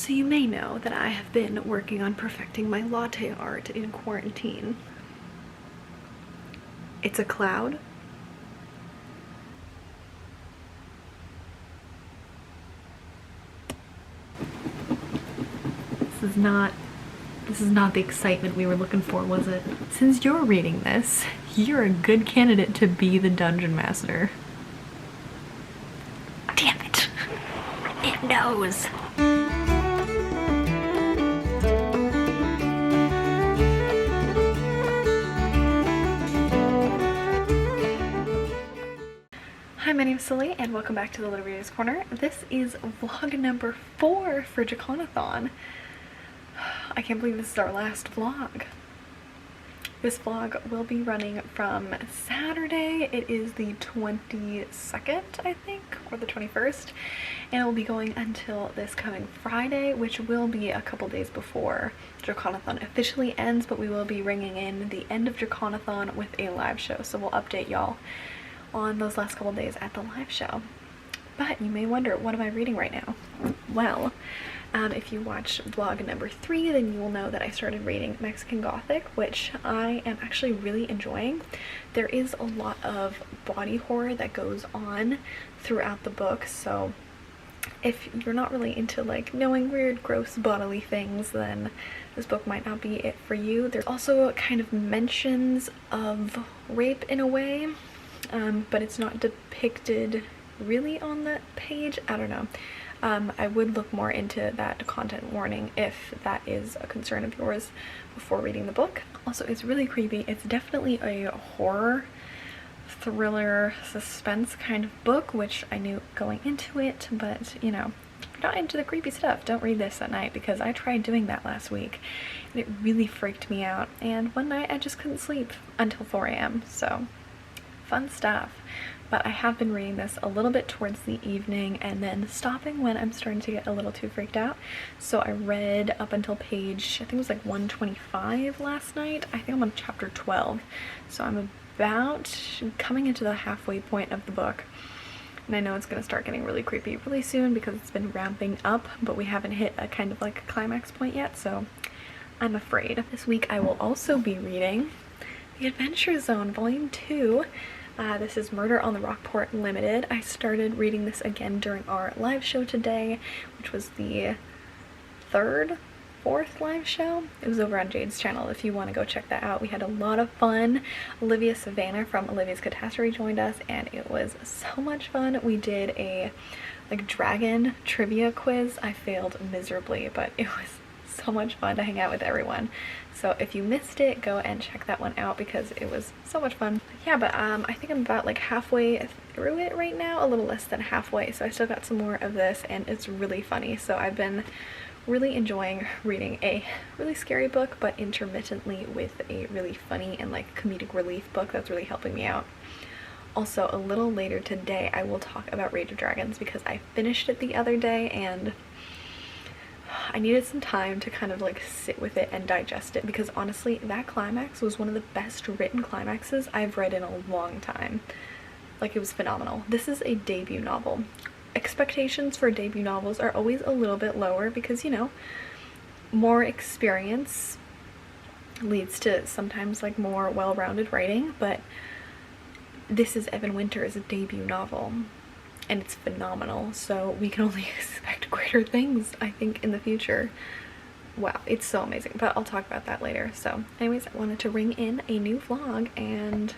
So you may know that I have been working on perfecting my latte art in quarantine. It's a cloud. This is not the excitement we were looking for, was it? Since you're reading this, you're a good candidate to be the dungeon master. Damn it! It knows! Hi, my name is Soleil and welcome back to the Little Reader's Corner. This is vlog number 4 for DraconAthon. I can't believe this is our last vlog. This vlog will be running from Saturday. It is the 22nd, I think, or the 21st, and it will be going until this coming Friday, which will be a couple days before DraconAthon officially ends, but we will be ringing in the end of DraconAthon with a live show, so we'll update y'all on those last couple days at the live show. But you may wonder, what am I reading right now? Well, if you watched vlog number 3, then you will know that I started reading Mexican Gothic, which I am actually really enjoying. There is a lot of body horror that goes on throughout the book, so if you're not really into like knowing weird, gross bodily things, then this book might not be it for you. There's also kind of mentions of rape in a way, but it's not depicted really on that page. I don't know. I would look more into that content warning if that is a concern of yours before reading the book. Also, it's really creepy. It's definitely a horror, thriller, suspense kind of book, which I knew going into it, but you know, if you're not into the creepy stuff, don't read this at night, because I tried doing that last week and it really freaked me out, and one night I just couldn't sleep until 4 a.m. so fun stuff. But I have been reading this a little bit towards the evening and then stopping when I'm starting to get a little too freaked out. So I read up until page, I think it was like 125 last night. I think I'm on chapter 12. So I'm about coming into the halfway point of the book. And I know it's going to start getting really creepy really soon because it's been ramping up, but we haven't hit a kind of like a climax point yet, so I'm afraid. This week I will also be reading The Adventure Zone Volume 2. This is Murder on the Rockport Limited. I started reading this again during our live show today, which was the fourth live show. It was over on Jade's channel if you want to go check that out. We had a lot of fun. Olivia Savannah from Olivia's Catastrophe joined us and it was so much fun. We did a like dragon trivia quiz. I failed miserably, but it was so much fun to hang out with everyone. So if you missed it, go and check that one out because it was so much fun. Yeah, but I think I'm about like halfway through it right now, a little less than halfway, so I still got some more of this and it's really funny. So I've been really enjoying reading a really scary book, but intermittently with a really funny and like comedic relief book that's really helping me out. Also, a little later today I will talk about Rage of Dragons because I finished it the other day and I needed some time to kind of like sit with it and digest it, because honestly that climax was one of the best written climaxes I've read in a long time. Like, it was phenomenal. This is a debut novel. Expectations for debut novels are always a little bit lower because, you know, more experience leads to sometimes like more well-rounded writing, but this is Evan Winter's debut novel and it's phenomenal, so we can only expect greater things, I think, in the future. Wow, it's so amazing, but I'll talk about that later. So anyways, I wanted to ring in a new vlog and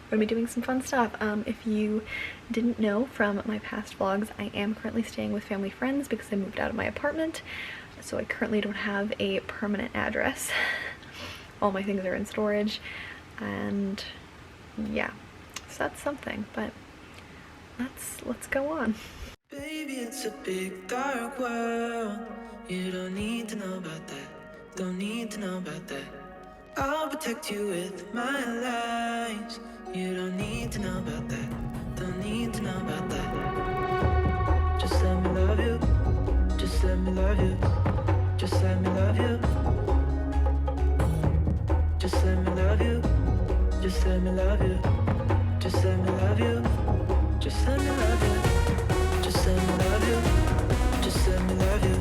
we're gonna be doing some fun stuff. If you didn't know from my past vlogs, I am currently staying with family friends because I moved out of my apartment, so I currently don't have a permanent address. All my things are in storage, and yeah, so that's something, but let's go on. Baby, it's a big dark world. You don't need to know about that. Don't need to know about that. I'll protect you with my lies. You don't need to know about that. Don't need to know about that. Just let me love you. Just let me love you. Just let me love you. Just let me love you. Just let me love you. Just let me love you. Just let me love you. Just let me love you. Just let me love you.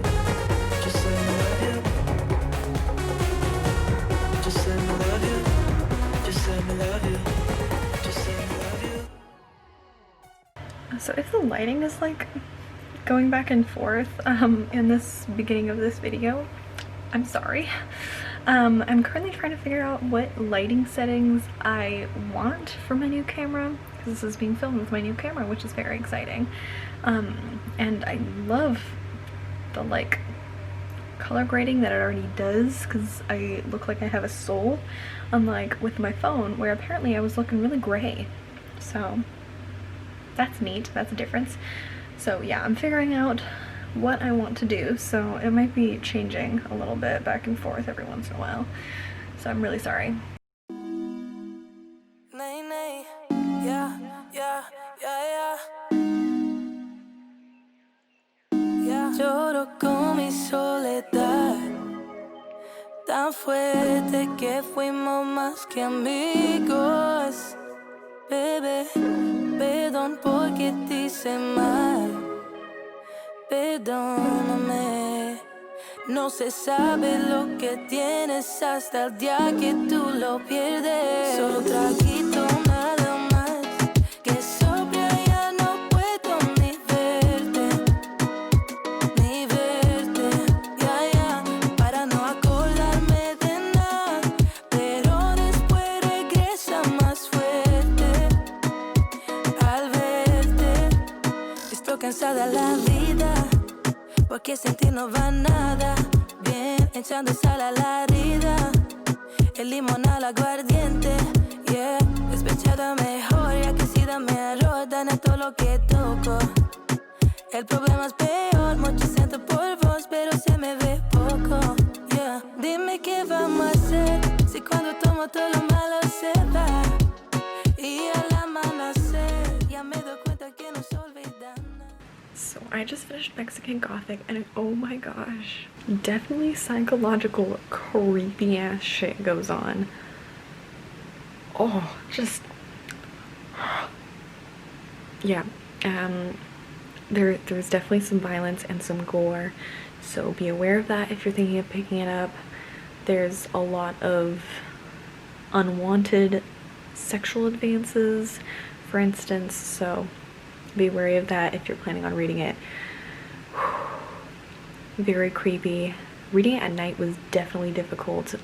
lighting is like going back and forth in this beginning of this video. I'm sorry. I'm currently trying to figure out what lighting settings I want for my new camera, because this is being filmed with my new camera, which is very exciting. And I love the like color grading that it already does, because I look like I have a soul, unlike with my phone where apparently I was looking really gray. So that's neat, that's a difference. So yeah, I'm figuring out what I want to do, so it might be changing a little bit back and forth every once in a while, so I'm really sorry. Lloro con mi soledad, tan fuerte que fuimos más que amigos. Bebé, perdón porque te hice mal, perdóname. No se sabe lo que tienes hasta el día que tú lo pierdes. Solo un traguito nada más, que sobria ya no puedo ni verte, ya, para no acordarme de nada. Pero después regresa más fuerte al verte. Estoy cansada de la vida, porque sin ti no va nada bien, echando sal a la herida, el limón al aguardiente, yeah. Despechada mejor, ya que si dame arroz, daña todo lo que toco. El problema es peor, mucho siento por vos, pero se me ve poco, yeah. Dime qué vamos a hacer, si cuando tomo todo lo malo se va, y al amanecer ya me doy cuenta que no se olvida. So I just finished Mexican Gothic, and oh my gosh, definitely psychological creepy ass shit goes on. Oh, just yeah. There's definitely some violence and some gore, so be aware of that if you're thinking of picking it up. There's a lot of unwanted sexual advances, for instance, so be wary of that if you're planning on reading it. Very creepy. Reading it at night was definitely difficult,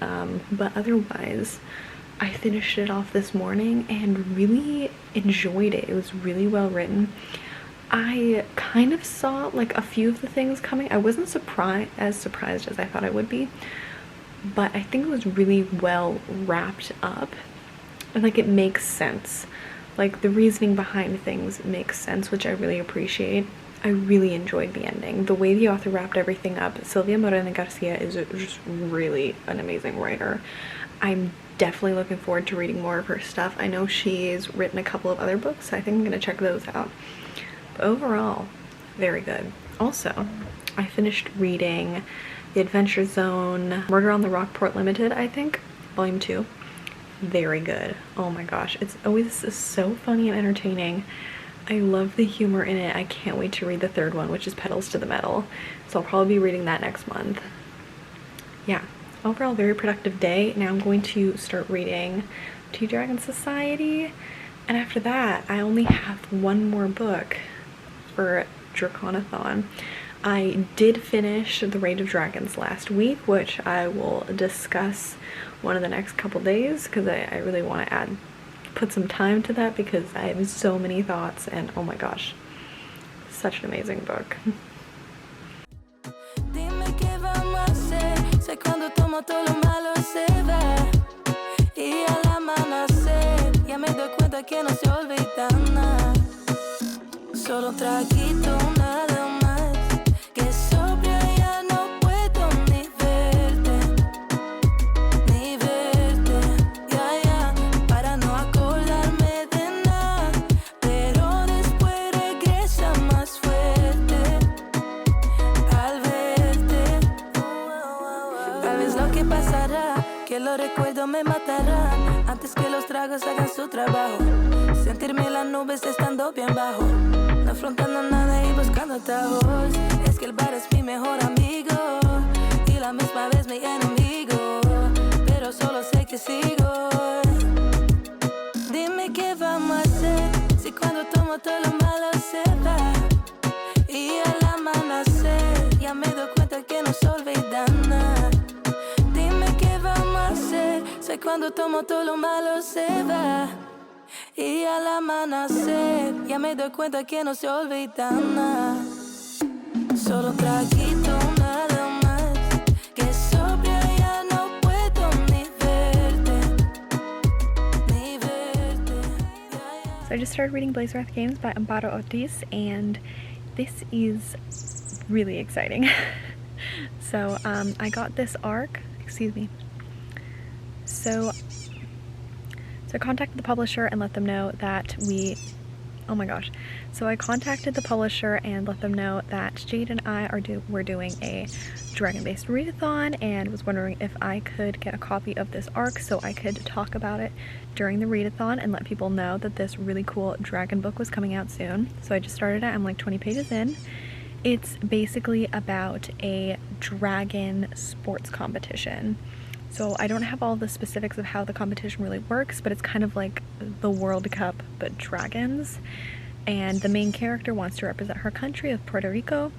but otherwise I finished it off this morning and really enjoyed it. It was really well written. I kind of saw like a few of the things coming. I wasn't as surprised as I thought I would be, but I think it was really well wrapped up, and like it makes sense. Like the reasoning behind things makes sense, which I really appreciate. I really enjoyed the ending. The way the author wrapped everything up. Silvia Moreno Garcia is just really an amazing writer. I'm definitely looking forward to reading more of her stuff. I know she's written a couple of other books, so I think I'm gonna check those out. But overall, very good. Also, I finished reading The Adventure Zone, Murder on the Rockport Limited, I think, Volume 2. Very good. Oh my gosh, it's always so funny and entertaining. I love the humor in it. I can't wait to read the third one, which is Petals to the Metal, so I'll probably be reading that next month. Yeah, overall very productive day. Now I'm going to start reading Tea Dragon Society, and after that I only have one more book for DraconAthon. I did finish The Raid of Dragons last week, which I will discuss one of the next couple days, because I really want to put some time to that, because I have so many thoughts, and oh my gosh, such an amazing book. Solo un traguito nada más, que sobria ya no puedo ni verte, ya, para no acordarme de nada, pero después regresa más fuerte al verte. Tal vez lo que pasará, que los recuerdos me matarán, antes que los tragos hagan su trabajo, sentirme en las nubes estando bien bajo. No afrontando nada y buscando atajos. Es que el bar es mi mejor amigo y la misma vez mi enemigo, pero solo sé que sigo. Dime qué vamos a hacer, si cuando tomo todo lo malo se va, cuando tomo todo lo malo se va. Y al amanecer ya me doy cuenta que no se olvida nada. Solo un traguito nada más. Que sobria ya no puedo ni verte. Ni verte. So I just started reading Blaze Wrath Games by Amparo Ortiz, and this is really exciting. So I got this arc, excuse me. So I contacted the publisher and let them know that So I contacted the publisher and let them know that Jade and I were doing a dragon-based readathon, and was wondering if I could get a copy of this arc so I could talk about it during the readathon and let people know that this really cool dragon book was coming out soon. So I just started it. I'm like 20 pages in. It's basically about a dragon sports competition. So I don't have all the specifics of how the competition really works, but it's kind of like the World Cup but dragons. And the main character wants to represent her country of Puerto Rico,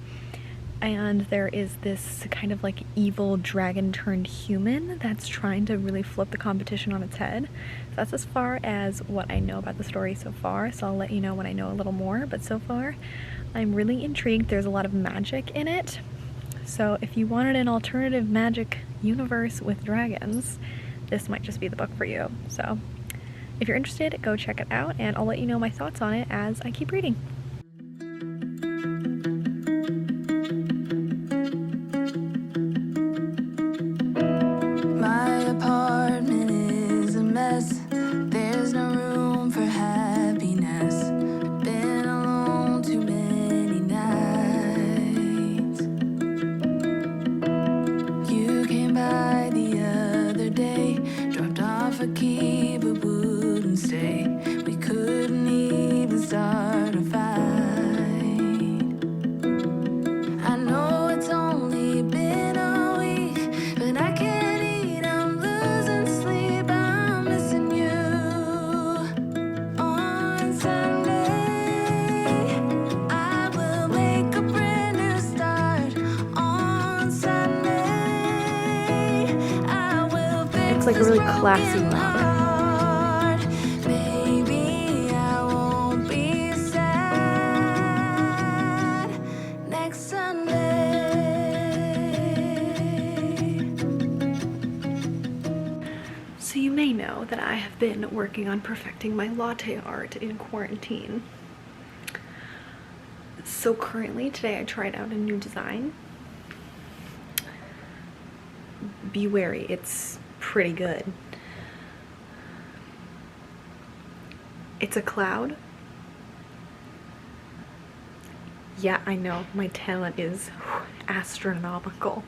and there is this kind of like evil dragon turned human that's trying to really flip the competition on its head. So that's as far as what I know about the story so far, so I'll let you know when I know a little more, but so far I'm really intrigued. There's a lot of magic in it, so if you wanted an alternative magic universe with dragons, this might just be the book for you. So if you're interested, go check it out, and I'll let you know my thoughts on it as I keep reading. My apartment is a mess. There's no room for happiness. Been alone too many nights. You came by the other day, dropped off a key but wouldn't stay. We couldn't even start a fight. I know it's only been a week, but I can't eat, I'm losing sleep, I'm missing you. On Sunday, I will make a brand new start. On Sunday, I will fix It's like a this really classy broken novel. heart. Maybe I won't be sad next Sunday. So you may know that I have been working on perfecting my latte art in quarantine. So currently, today I tried out a new design. Be wary, it's pretty good. It's a cloud. Yeah, I know, my talent is astronomical.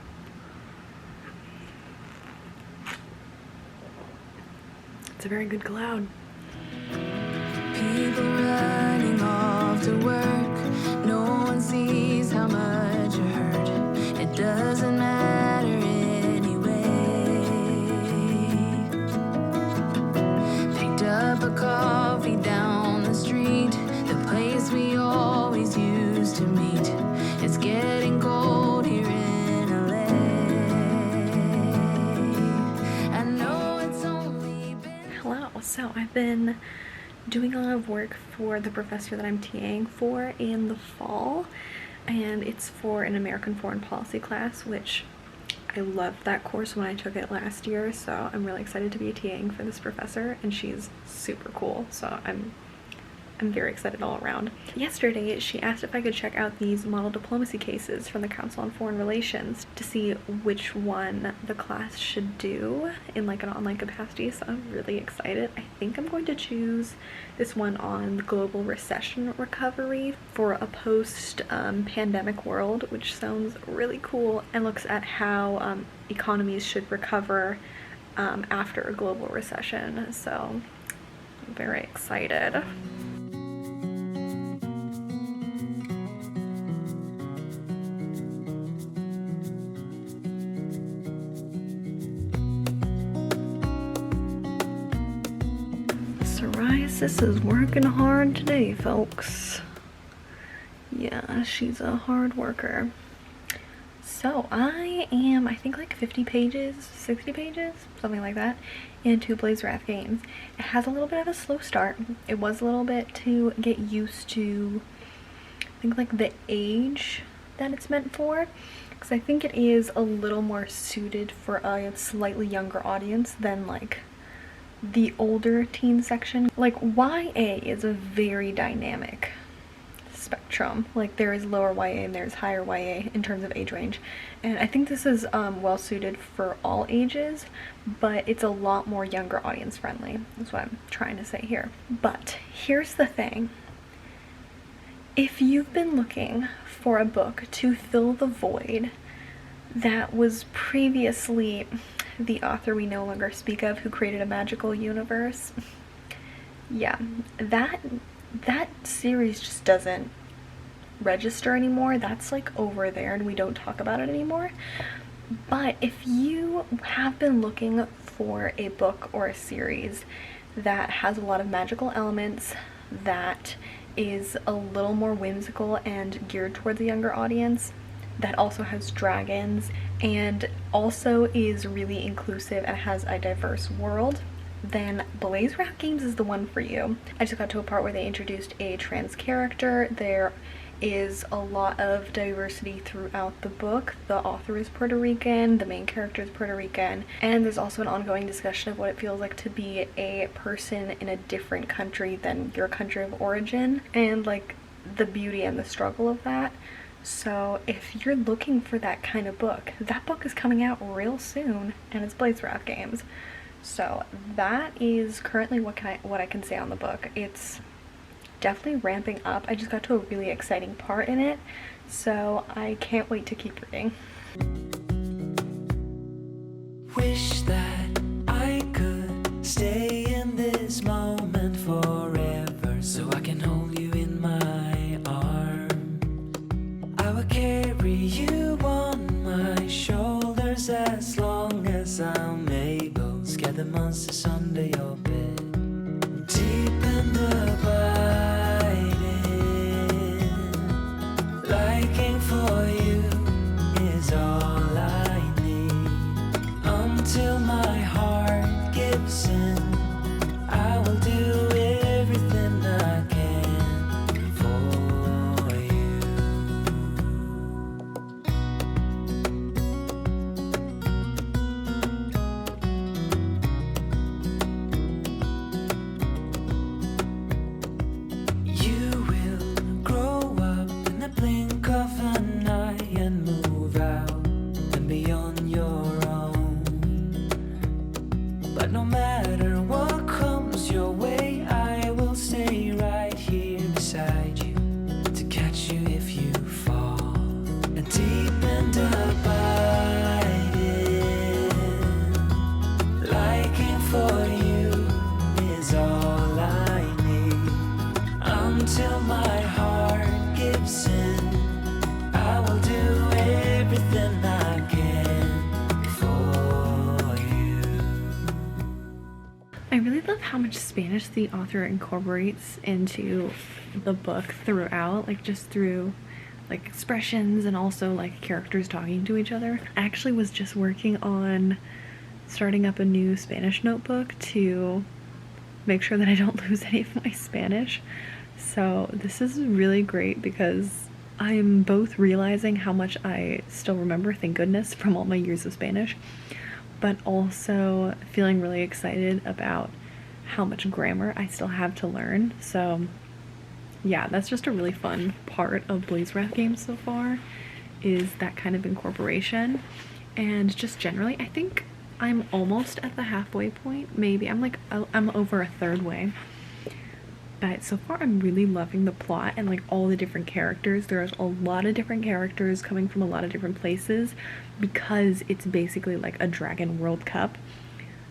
It's a very good cloud. People running off to work. No one sees how much you hurt. It doesn't matter anyway. Picked up a coffee down the street, the place we always used to meet. It's getting cold here in LA. I know it's only been Hello. So I've been doing a lot of work for the professor that I'm TAing for in the fall, and it's for an American Foreign Policy class, which I loved that course when I took it last year, so I'm really excited to be TAing for this professor, and she's super cool, so I'm very excited all around. Yesterday, she asked if I could check out these model diplomacy cases from the Council on Foreign Relations to see which one the class should do in like an online capacity, so I'm really excited. I think I'm going to choose this one on the global recession recovery for a post-pandemic world, which sounds really cool and looks at how economies should recover after a global recession, so I'm very excited. Psoriasis is working hard today, folks. Yeah, she's a hard worker. So I am, I think, like 50 pages, 60 pages, something like that, into Blaze Wrath Games. It has a little bit of a slow start. It was a little bit to get used to, I think, like the age that it's meant for, because I think it is a little more suited for a slightly younger audience than like the older teen section. Like YA is a very dynamic spectrum. Like there is lower YA and there's higher YA in terms of age range, and I think this is well suited for all ages, but it's a lot more younger audience friendly. That's what I'm trying to say here. But here's the thing: if you've been looking for a book to fill the void that was previously the author we no longer speak of, who created a magical universe, yeah, that series just doesn't register anymore. That's like over there and we don't talk about it anymore. But if you have been looking for a book or a series that has a lot of magical elements, that is a little more whimsical and geared towards a younger audience, that also has dragons and also is really inclusive and has a diverse world, then Blaze Wrath Games is the one for you. I just got to a part where they introduced a trans character. There is a lot of diversity throughout the book. The author is Puerto Rican, the main character is Puerto Rican, and there's also an ongoing discussion of what it feels like to be a person in a different country than your country of origin, and like the beauty and the struggle of that. So if you're looking for that kind of book, that book is coming out real soon, and it's Blaze Wrath Games. So that is currently what I can say on the book. It's definitely ramping up. I just got to a really exciting part in it, so I can't wait to keep reading. Wish that I could stay in this moment forever, so I can hold you in my arms. I will carry you on my shoulders as long as I'm able. Scare the monsters under your bed. Deep in the biting, liking for you is all I need. Until my heart gives in, I will do everything I can for you. You will grow up in the blink of an eye and move out and be on your own. But no matter what comes your way, I will stay right here beside you to catch you if you fall. And deep in the biting, liking for you is all I need. Until my heart gives in, I will do everything I can for you. I really love how much Spanish the author incorporates into the book throughout, like just through like expressions and also like characters talking to each other. I actually was just working on starting up a new Spanish notebook to make sure that I don't lose any of my Spanish. So this is really great because I am both realizing how much I still remember, thank goodness, from all my years of Spanish, but also feeling really excited about how much grammar I still have to learn. So yeah, that's just a really fun part of Blaze Wrath Games so far, is that kind of incorporation. And just generally, I think I'm almost at the halfway point. Maybe I'm over a third way. But so far I'm really loving the plot and like all the different characters. There's a lot of different characters coming from a lot of different places because it's basically like a Dragon World Cup.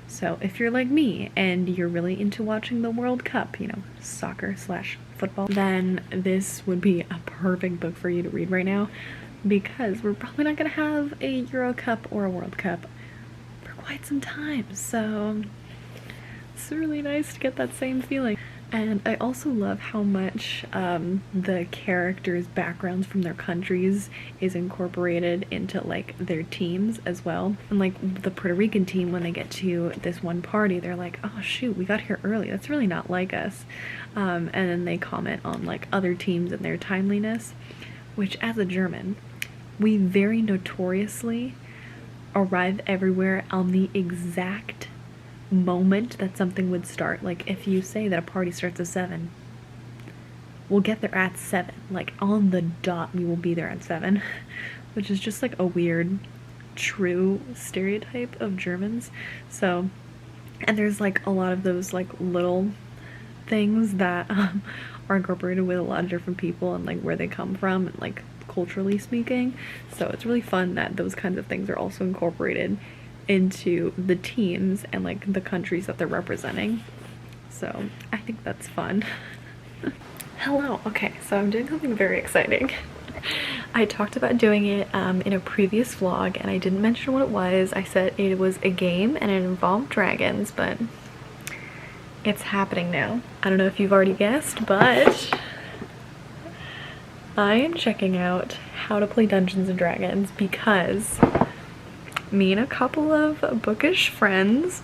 So if you're like me and you're really into watching the World Cup, you know, soccer/football, then this would be a perfect book for you to read right now, because we're probably not gonna have a Euro Cup or a World Cup for quite some time. So it's really nice to get that same feeling. And I also love how much the characters' backgrounds from their countries is incorporated into like their teams as well. And like the Puerto Rican team, when they get to this one party, they're like, oh shoot, we got here early, that's really not like us. And then they comment on like other teams and their timeliness, which as a German, we very notoriously arrive everywhere on the exact moment that something would start. Like if you say that a party starts at 7, we'll get there at 7, like on the dot we will be there at 7, which is just like a weird true stereotype of Germans. So, and there's like a lot of those like little things that are incorporated with a lot of different people and like where they come from and like culturally speaking. So it's really fun that those kinds of things are also incorporated into the teams and like the countries that they're representing. So I think that's fun. Hello. Okay, so I'm doing something very exciting. I talked about doing it in a previous vlog and I didn't mention what it was. I said it was a game and it involved dragons, but it's happening now. I don't know if you've already guessed, but I am checking out how to play Dungeons and Dragons because me and a couple of bookish friends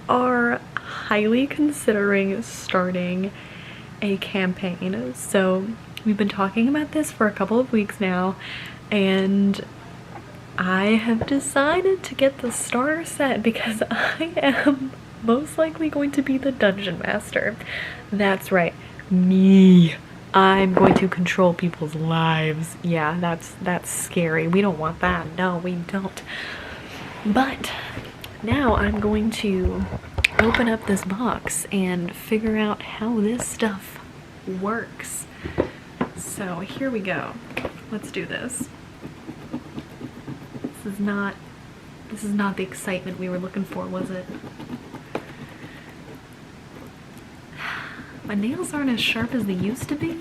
are highly considering starting a campaign. So we've been talking about this for a couple of weeks now, and I have decided to get the starter set because I am most likely going to be the dungeon master. That's right, me. I'm going to control people's lives. Yeah, that's scary. We don't want that. No, we don't. But now I'm going to open up this box and figure out how this stuff works. So here we go. Let's do this. This is not the excitement we were looking for, was it? My nails aren't as sharp as they used to be.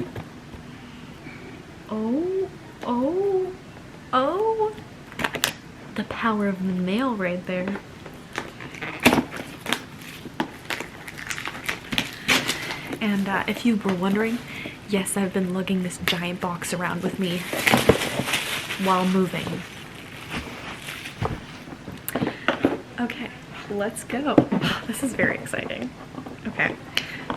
Oh, oh, oh. The power of the nail right there. And if you were wondering, yes, I've been lugging this giant box around with me while moving. Okay, let's go. This is very exciting. Okay.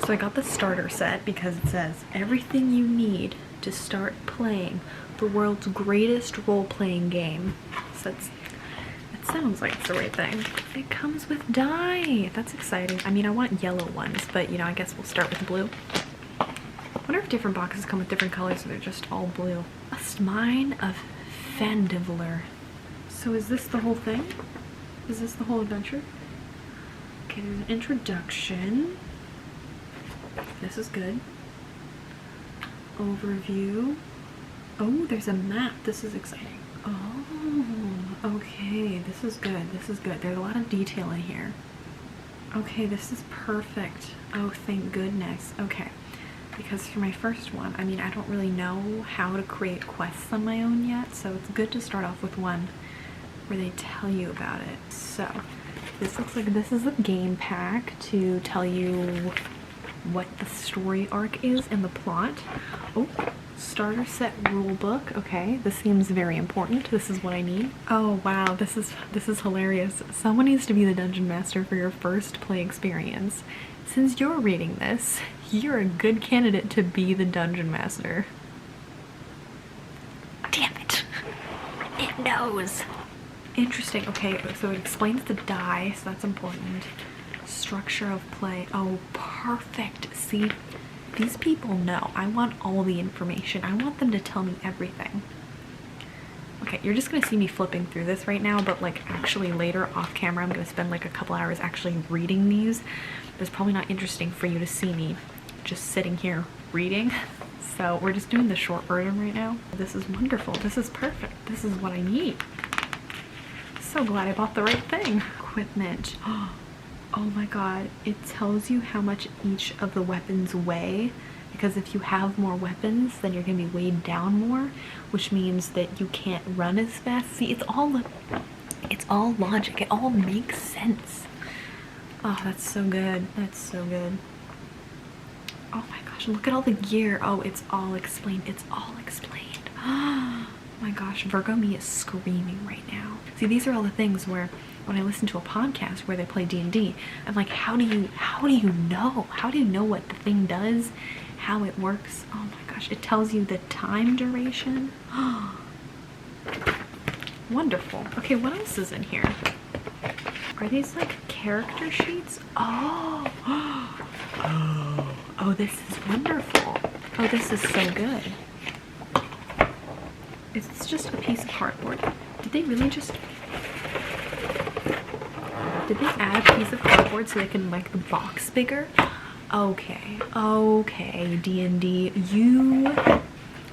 So I got the starter set because it says everything you need to start playing the world's greatest role-playing game. So that sounds like it's the right thing. It comes with dye. That's exciting. I mean, I want yellow ones, but you know, I guess we'll start with blue. I wonder if different boxes come with different colors or they're just all blue. Lost Mine of Fandivler. So is this the whole thing? Is this the whole adventure? Okay, there's an introduction. This is good. Overview. Oh, there's a map. This is exciting. Oh, okay. This is good. This is good. There's a lot of detail in here. Okay, this is perfect. Oh, thank goodness. Okay. Because for my first one, I mean, I don't really know how to create quests on my own yet, so it's good to start off with one where they tell you about it. So, this looks like this is a game pack to tell you what the story arc is and the plot. Oh, starter set rule book. Okay, this seems very important. This is what I need. Oh wow, this is hilarious. Someone needs to be the dungeon master for your first play experience. Since you're reading this, you're a good candidate to be the dungeon master. Damn it. It knows. Interesting. Okay, so it explains the die, so that's important. Structure of play. Oh, perfect. See, these people know. I want all the information. I want them to tell me everything. Okay, you're just gonna see me flipping through this right now, but like actually later off camera I'm gonna spend like a couple hours actually reading these. It's probably not interesting for you to see me just sitting here reading. So we're just doing the short version right now. This is wonderful. This is perfect. This is what I need. So glad I bought the right thing. Equipment. Oh my god, it tells you how much each of the weapons weigh, because if you have more weapons then you're gonna be weighed down more, which means that you can't run as fast. See, it's all logic. It all makes sense. Oh, that's so good. That's so good. Oh my gosh, look at all the gear. Oh, it's all explained. It's all explained. Oh my gosh, Virgo me is screaming right now. See, these are all the things where when I listen to a podcast where they play D&D, I'm like, how do you know? How do you know what the thing does? How it works? Oh my gosh, it tells you the time duration. Wonderful. Okay, what else is in here? Are these like character sheets? Oh. Oh, this is wonderful. Oh, this is so good. It's just a piece of cardboard. Did they really just... Did they add a piece of cardboard so they can make the box bigger? Okay. Okay, D&D.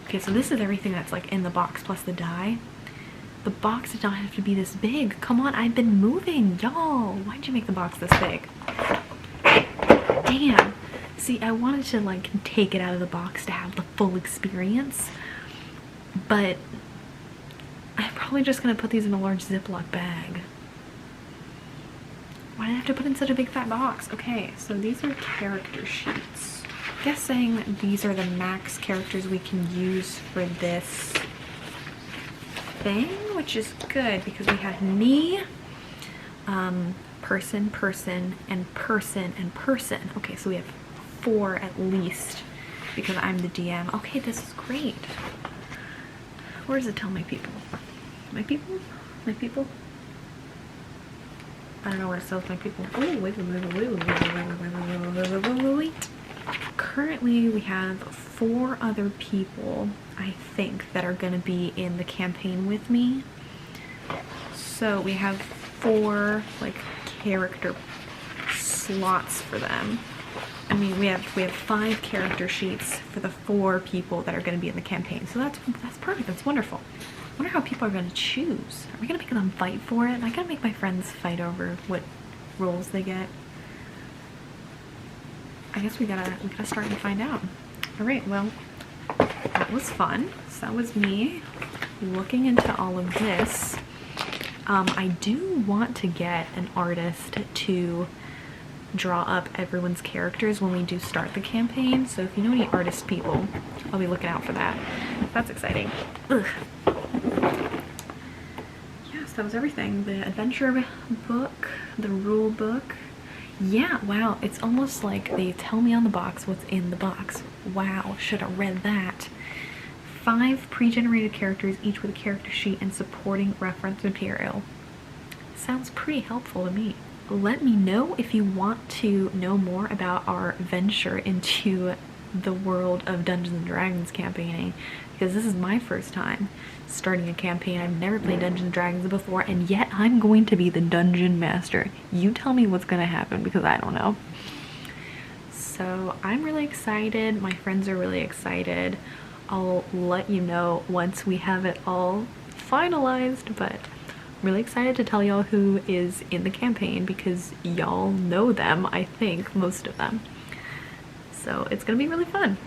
Okay, so this is everything that's like in the box plus the die. The box did not have to be this big. Come on, I've been moving. Y'all, why'd you make the box this big? Damn. See, I wanted to like take it out of the box to have the full experience, but I'm probably just gonna put these in a large Ziploc bag. Why did I have to put in such a big fat box? Okay, so these are character sheets. Guessing these are the max characters we can use for this thing, which is good because we have me, person, and person, and person. Okay, so we have 4 at least because I'm the DM. Okay, this is great. Where does it tell my people? My people? My people? I don't know where it tells my people. Oh, wait. Currently, we have 4 other people, I think, that are going to be in the campaign with me. So we have 4 like character slots for them. I mean, we have 5 character sheets for the 4 people that are going to be in the campaign. So that's perfect. That's wonderful. I wonder how people are going to choose. Are we going to make them fight for it? I gotta make my friends fight over what roles they get. I guess we gotta start and find out. All right. Well, that was fun. So that was me looking into all of this. I do want to get an artist to draw up everyone's characters when we do start the campaign. So if you know any artist people, I'll be looking out for that. That's exciting. Ugh. Yes, that was everything. The adventure book, the rule book. Yeah, wow, it's almost like they tell me on the box what's in the box. Wow, should have read that. 5 pre-generated characters, each with a character sheet and supporting reference material. Sounds pretty helpful to me. Let me know if you want to know more about our venture into the world of Dungeons & Dragons campaigning, because this is my first time starting a campaign. I've never played Dungeons & Dragons before, and yet I'm going to be the dungeon master. You tell me what's going to happen, because I don't know. So I'm really excited. My friends are really excited. I'll let you know once we have it all finalized, but I'm really excited to tell y'all who is in the campaign because y'all know them, I think, most of them. So it's gonna be really fun.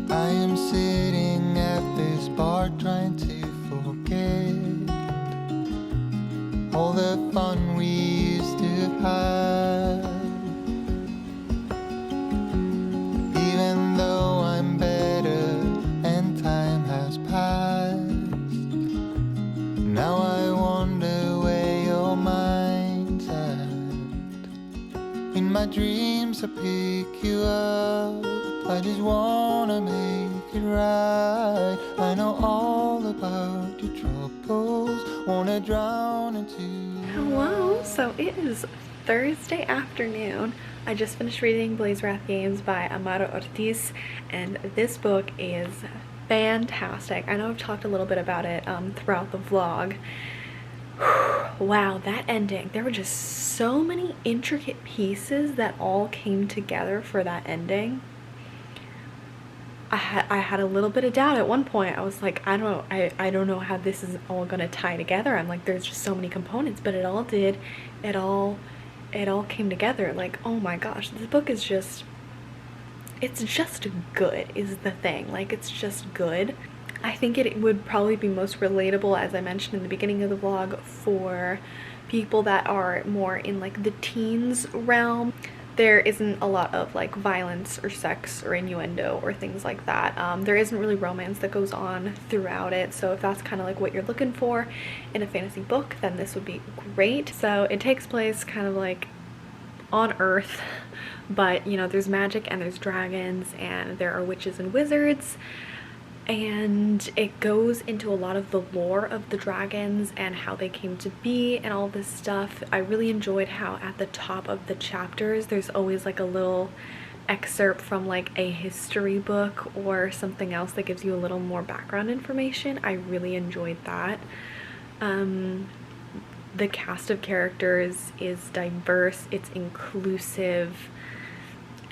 I am sitting at this bar trying to forget all the fun we used to have. Even though I'm better and time has passed, now I wonder where your mind's at. In my dreams I pick you up, I just wanna make it right. I know all about your troubles, wanna drown into. Hello, so it is Thursday afternoon. I just finished reading Blaze Wrath Games by Amaro Ortiz, and this book is fantastic. I know I've talked a little bit about it throughout the vlog. Wow, that ending. There were just so many intricate pieces that all came together for that ending. I had a little bit of doubt at one point. I was like, I don't know how this is all gonna tie together. I'm like, there's just so many components, but it all did. It all it all came together. Like, oh my gosh, this book is just, it's just good is the thing. Like, it's just good. I think it would probably be most relatable, as I mentioned in the beginning of the vlog, for people that are more in like the teens realm. There isn't a lot of like violence or sex or innuendo or things like that. There isn't really romance that goes on throughout it, so if that's kind of like what you're looking for in a fantasy book, then this would be great. So it takes place kind of like on Earth, but you know, there's magic and there's dragons and there are witches and wizards, and it goes into a lot of the lore of the dragons and how they came to be and all this stuff. I really enjoyed how at the top of the chapters there's always like a little excerpt from like a history book or something else that gives you a little more background information. I really enjoyed that. The cast of characters is diverse, it's inclusive,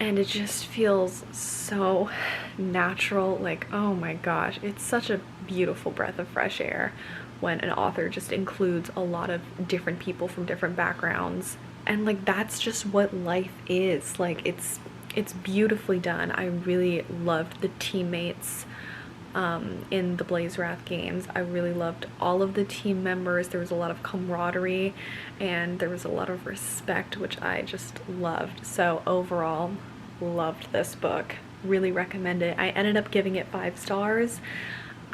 and it just feels so natural. Like, oh my gosh, it's such a beautiful breath of fresh air when an author just includes a lot of different people from different backgrounds, and like that's just what life is. Like, it's beautifully done. I really loved the teammates in the Blaze Wrath games. I really loved all of the team members. There was a lot of camaraderie and there was a lot of respect, which I just loved. So overall, loved this book. Really recommend it. I ended up giving it 5 stars.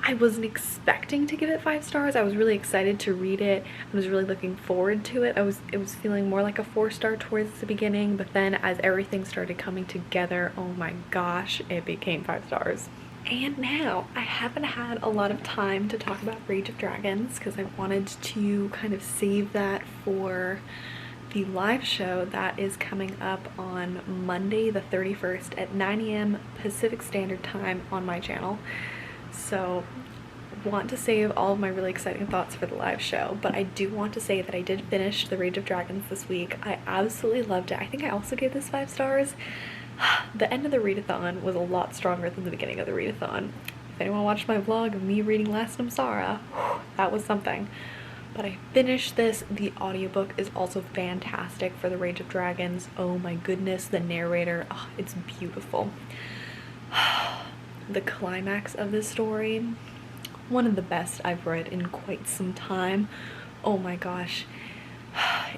I wasn't expecting to give it 5 stars. I was really excited to read it. I was really looking forward to it. It was feeling more like a 4-star towards the beginning, but then as everything started coming together, oh my gosh, it became 5 stars. And now I haven't had a lot of time to talk about Rage of Dragons because I wanted to kind of save that for the live show that is coming up on Monday the 31st at 9 AM Pacific Standard Time on my channel. So want to save all of my really exciting thoughts for the live show, but I do want to say that I did finish the Rage of Dragons this week. I absolutely loved it. I think I also gave this 5 stars. The end of the readathon was a lot stronger than the beginning of the readathon. If anyone watched my vlog of me reading Last Namsara, that was something. But I finished this. The audiobook is also fantastic for the Rage of Dragons. Oh my goodness, the narrator, oh, it's beautiful. The climax of this story, one of the best I've read in quite some time. Oh my gosh.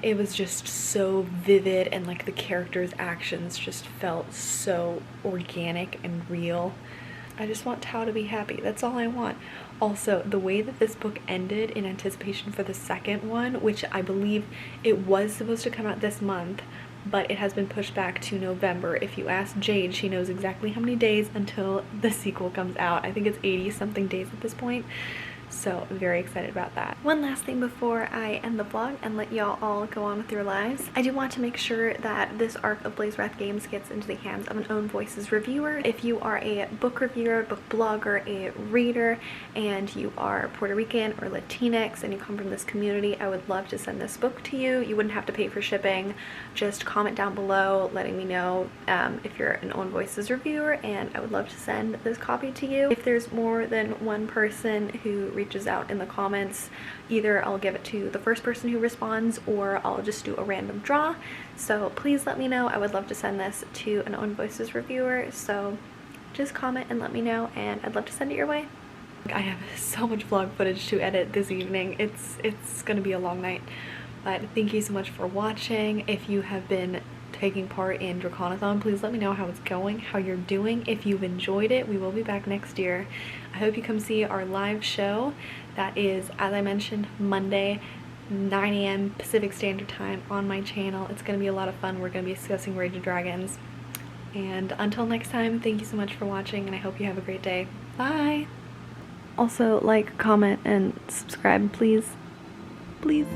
It was just so vivid, and like the characters' actions just felt so organic and real. I just want Tao to be happy. That's all I want. Also, the way that this book ended in anticipation for the second one, which I believe it was supposed to come out this month, but it has been pushed back to November. If you ask Jade, she knows exactly how many days until the sequel comes out. I think it's 80 something days at this point. So I'm very excited about that. One last thing before I end the vlog and let y'all all go on with your lives. I do want to make sure that this arc of Blaze Wrath games gets into the hands of an Own Voices reviewer. If you are a book reviewer, book blogger, a reader, and you are Puerto Rican or Latinx and you come from this community, I would love to send this book to you. You wouldn't have to pay for shipping. Just comment down below letting me know if you're an Own Voices reviewer, and I would love to send this copy to you. If there's more than one person who reaches out in the comments, either I'll give it to the first person who responds or I'll just do a random draw. So please let me know. I would love to send this to an Own Voices reviewer, so just comment and let me know and I'd love to send it your way. I have so much vlog footage to edit this evening. It's gonna be a long night, but thank you so much for watching. If you have been taking part in DraconAthon, please let me know how it's going, how you're doing. If you've enjoyed it, we will be back next year. I hope you come see our live show. That is, as I mentioned, Monday, 9 AM Pacific Standard Time on my channel. It's going to be a lot of fun. We're going to be discussing Rage of Dragons. And until next time, thank you so much for watching, and I hope you have a great day. Bye! Also, like, comment, and subscribe, please. Please.